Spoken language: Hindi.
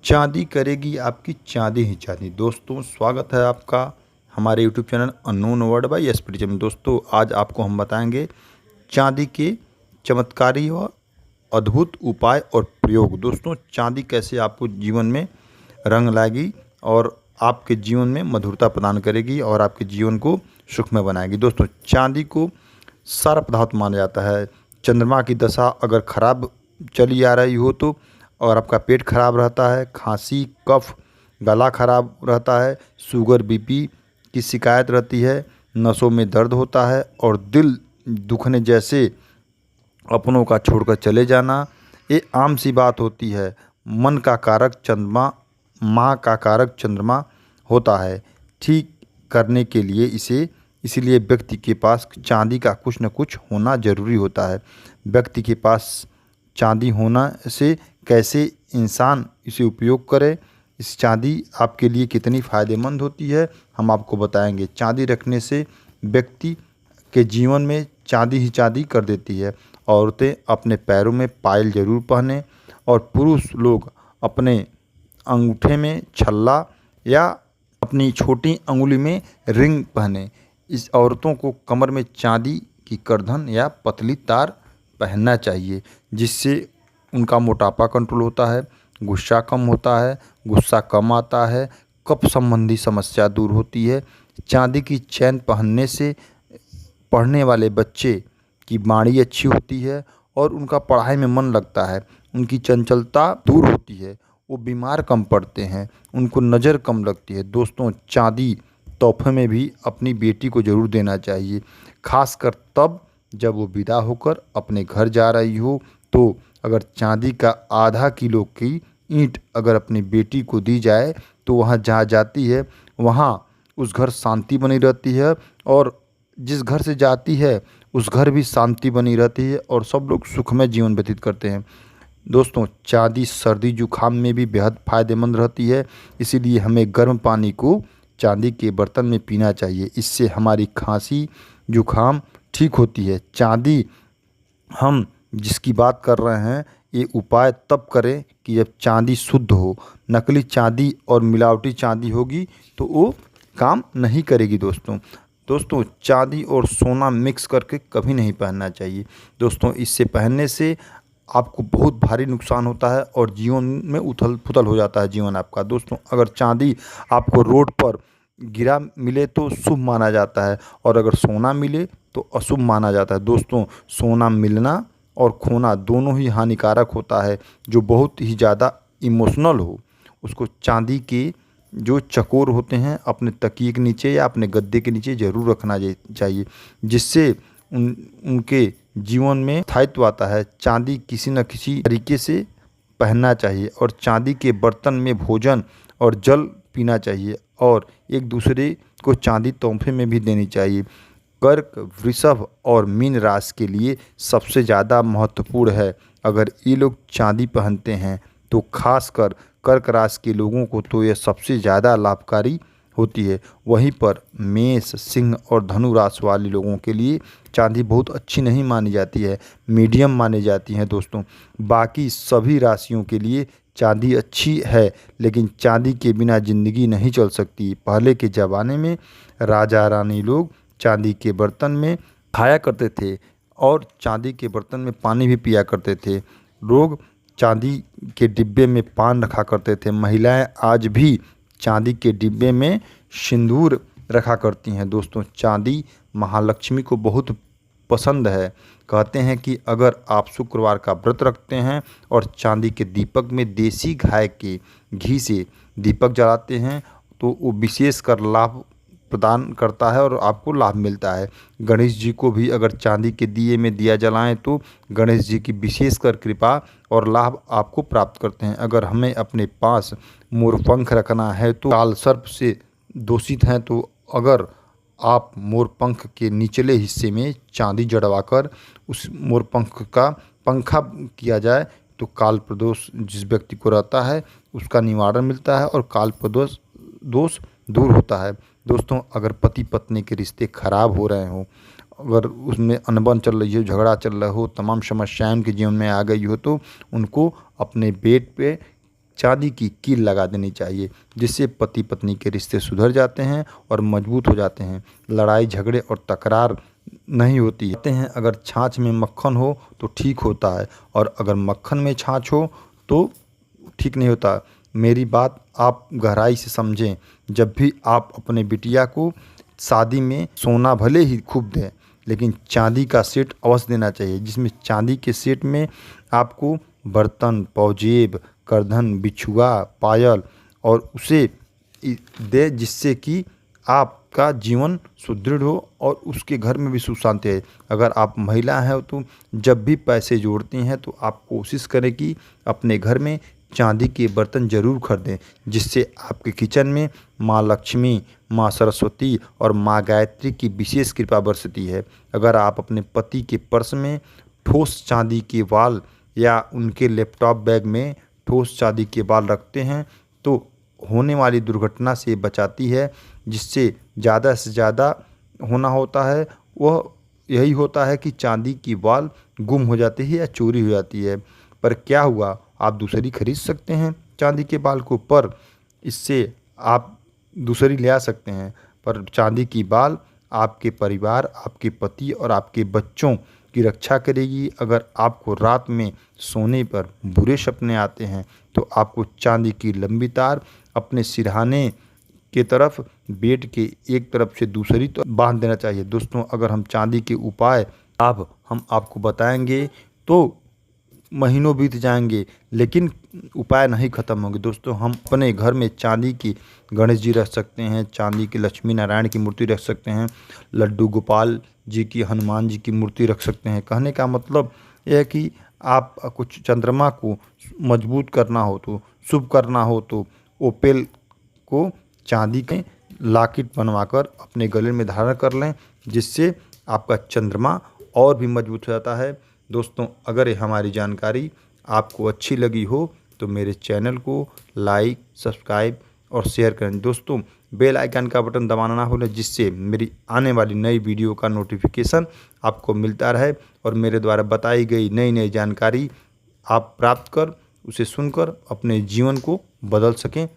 चाँदी करेगी आपकी चाँदी ही चाँदी। दोस्तों स्वागत है आपका हमारे YouTube channel unknown world by SPT में। दोस्तों आज आपको हम बताएंगे चाँदी के चमत्कारी व अद्भुत उपाय और प्रयोग। दोस्तों चाँदी कैसे आपको जीवन में रंग लाएगी और आपके जीवन में मधुरता प्रदान करेगी और आपके जीवन को सुखमय बनाएगी। दोस्तों चाँदी को सारा पदार्थ माना जाता है। चंद्रमा की दशा अगर खराब चली आ रही हो तो और आपका पेट खराब रहता है, खांसी कफ गला खराब रहता है, शुगर बीपी की शिकायत रहती है, नसों में दर्द होता है और दिल दुखने जैसे अपनों का छोड़कर चले जाना, ये आम सी बात होती है। मन का कारक चंद्रमा, माँ का कारक चंद्रमा होता है। ठीक करने के लिए इसीलिए व्यक्ति के पास चांदी का कुछ न कुछ होना ज़रूरी होता है। व्यक्ति के पास चांदी होना से कैसे इंसान इसे उपयोग करे, इस चांदी आपके लिए कितनी फ़ायदेमंद होती है हम आपको बताएंगे। चांदी रखने से व्यक्ति के जीवन में चांदी ही चांदी कर देती है। औरतें अपने पैरों में पायल जरूर पहने और पुरुष लोग अपने अंगूठे में छल्ला या अपनी छोटी अंगुली में रिंग पहने। इस औरतों को कमर में चांदी की करधन या पतली तार पहनना चाहिए, जिससे उनका मोटापा कंट्रोल होता है, गुस्सा कम होता है, गुस्सा कम आता है, कफ संबंधी समस्या दूर होती है। चांदी की चेन पहनने से पढ़ने वाले बच्चे की वाणी अच्छी होती है और उनका पढ़ाई में मन लगता है, उनकी चंचलता दूर होती है, वो बीमार कम पड़ते हैं, उनको नज़र कम लगती है। दोस्तों चांदी तोहफे में भी अपनी बेटी को ज़रूर देना चाहिए, खासकर तब जब वो विदा होकर अपने घर जा रही हो। तो अगर चांदी का आधा किलो की ईंट अगर अपनी बेटी को दी जाए तो वहाँ जहाँ जाती है वहाँ उस घर शांति बनी रहती है और जिस घर से जाती है उस घर भी शांति बनी रहती है और सब लोग सुखमय जीवन व्यतीत करते हैं। दोस्तों चांदी सर्दी जुखाम में भी बेहद फ़ायदेमंद रहती है, इसीलिए हमें गर्म पानी को चांदी के बर्तन में पीना चाहिए। इससे हमारी खांसी जुखाम ठीक होती है। चांदी हम जिसकी बात कर रहे हैं ये उपाय तब करें कि जब चांदी शुद्ध हो। नकली चांदी और मिलावटी चांदी होगी तो वो काम नहीं करेगी। दोस्तों चांदी और सोना मिक्स करके कभी नहीं पहनना चाहिए। दोस्तों इससे पहनने से आपको बहुत भारी नुकसान होता है और जीवन में उथल पुथल हो जाता है जीवन आपका। दोस्तों अगर चांदी आपको रोड पर गिरा मिले तो शुभ माना जाता है और अगर सोना मिले तो अशुभ माना जाता है। दोस्तों सोना मिलना और खोना दोनों ही हानिकारक होता है। जो बहुत ही ज़्यादा इमोशनल हो उसको चांदी के जो चकोर होते हैं अपने तकिए के नीचे या अपने गद्दे के नीचे ज़रूर रखना चाहिए, जिससे उनके जीवन में स्थायित्व आता है। चांदी किसी न किसी तरीके से पहनना चाहिए और चांदी के बर्तन में भोजन और जल पीना चाहिए और एक दूसरे को चांदी तोहफे में भी देनी चाहिए। कर्क वृषभ और मीन राशि के लिए सबसे ज़्यादा महत्वपूर्ण है। अगर ये लोग चांदी पहनते हैं तो खासकर कर्क राशि के लोगों को तो यह सबसे ज़्यादा लाभकारी होती है। वहीं पर मेष सिंह और धनु राशि वाले लोगों के लिए चांदी बहुत अच्छी नहीं मानी जाती है, मीडियम मानी जाती है। दोस्तों बाकी सभी राशियों के लिए चांदी अच्छी है, लेकिन चांदी के बिना ज़िंदगी नहीं चल सकती। पहले के ज़माने में राजा रानी लोग चांदी के बर्तन में खाया करते थे और चांदी के बर्तन में पानी भी पिया करते थे। लोग चांदी के डिब्बे में पान रखा करते थे। महिलाएं आज भी चांदी के डिब्बे में सिंदूर रखा करती हैं। दोस्तों चांदी महालक्ष्मी को बहुत पसंद है। कहते हैं कि अगर आप शुक्रवार का व्रत रखते हैं और चांदी के दीपक में देसी गाय के घी से दीपक जलाते हैं तो वो विशेषकर लाभ प्रदान करता है और आपको लाभ मिलता है। गणेश जी को भी अगर चांदी के दिए में दिया जलाएं तो गणेश जी की विशेषकर कृपा और लाभ आपको प्राप्त करते हैं। अगर हमें अपने पास मोरपंख रखना है तो काल सर्प से दूषित हैं, तो अगर आप मोरपंख के निचले हिस्से में चांदी जड़वाकर उस मोरपंख का पंखा किया जाए तो काल प्रदोष जिस व्यक्ति को रहता है उसका निवारण मिलता है और काल प्रदोष दोष दूर होता है। दोस्तों अगर पति पत्नी के रिश्ते खराब हो रहे हों, अगर उसमें अनबन चल रही हो, झगड़ा चल रहा हो, तमाम समस्याएं उनके जीवन में आ गई हो तो उनको अपने बेड पे चांदी की कील लगा देनी चाहिए, जिससे पति पत्नी के रिश्ते सुधर जाते हैं और मजबूत हो जाते हैं। लड़ाई झगड़े और तकरार नहीं होती है। कहते हैं अगर छाछ में मक्खन हो तो ठीक होता है, और अगर मक्खन में छाछ हो तो ठीक नहीं होता। मेरी बात आप गहराई से समझें। जब भी आप अपने बिटिया को शादी में सोना भले ही खूब दें, लेकिन चांदी का सेट अवश्य देना चाहिए, जिसमें चांदी के सेट में आपको बर्तन, पाजेब, करधन, बिछुआ, पायल और उसे दे, जिससे कि आपका जीवन सुदृढ़ हो और उसके घर में भी सुख शांति है। अगर आप महिला हैं तो जब भी पैसे जोड़ती हैं तो आप कोशिश करें कि अपने घर में चांदी के बर्तन जरूर खरीदें, जिससे आपके किचन में माँ लक्ष्मी, माँ सरस्वती और माँ गायत्री की विशेष कृपा बरसती है। अगर आप अपने पति के पर्स में ठोस चांदी के बाल या उनके लैपटॉप बैग में ठोस चांदी के बाल रखते हैं तो होने वाली दुर्घटना से बचाती है। जिससे ज़्यादा से ज़्यादा होना होता है वह यही होता है कि चांदी की बाल गुम हो जाती है या चोरी हो जाती है। पर क्या हुआ, आप दूसरी खरीद सकते हैं चांदी के बाल को, पर इससे आप दूसरी ले आ सकते हैं। पर चांदी की बाल आपके परिवार, आपके पति और आपके बच्चों की रक्षा करेगी। अगर आपको रात में सोने पर बुरे सपने आते हैं तो आपको चांदी की लंबी तार अपने सिरहाने के तरफ, बेड के एक तरफ से दूसरी तरफ बांध देना चाहिए। दोस्तों, अगर हम चांदी के उपाय हम आपको बताएंगे तो महीनों बीत जाएंगे, लेकिन उपाय नहीं ख़त्म होंगे। दोस्तों, हम अपने घर में चांदी की गणेश जी रख सकते हैं, चांदी की लक्ष्मी नारायण की मूर्ति रख सकते हैं, लड्डू गोपाल जी की, हनुमान जी की मूर्ति रख सकते हैं। कहने का मतलब यह है कि आप कुछ चंद्रमा को मजबूत करना हो तो, शुभ करना हो तो ओपेल को चांदी के लॉकेट बनवाकर अपने गले में धारण कर लें, जिससे आपका चंद्रमा और भी मजबूत हो जाता है। दोस्तों, अगर ये हमारी जानकारी आपको अच्छी लगी हो तो मेरे चैनल को लाइक, सब्सक्राइब और शेयर करें। दोस्तों, बेल आइकन का बटन दबाना ना भूलें, जिससे मेरी आने वाली नई वीडियो का नोटिफिकेशन आपको मिलता रहे और मेरे द्वारा बताई गई नई नई जानकारी आप प्राप्त कर उसे सुनकर अपने जीवन को बदल सकें।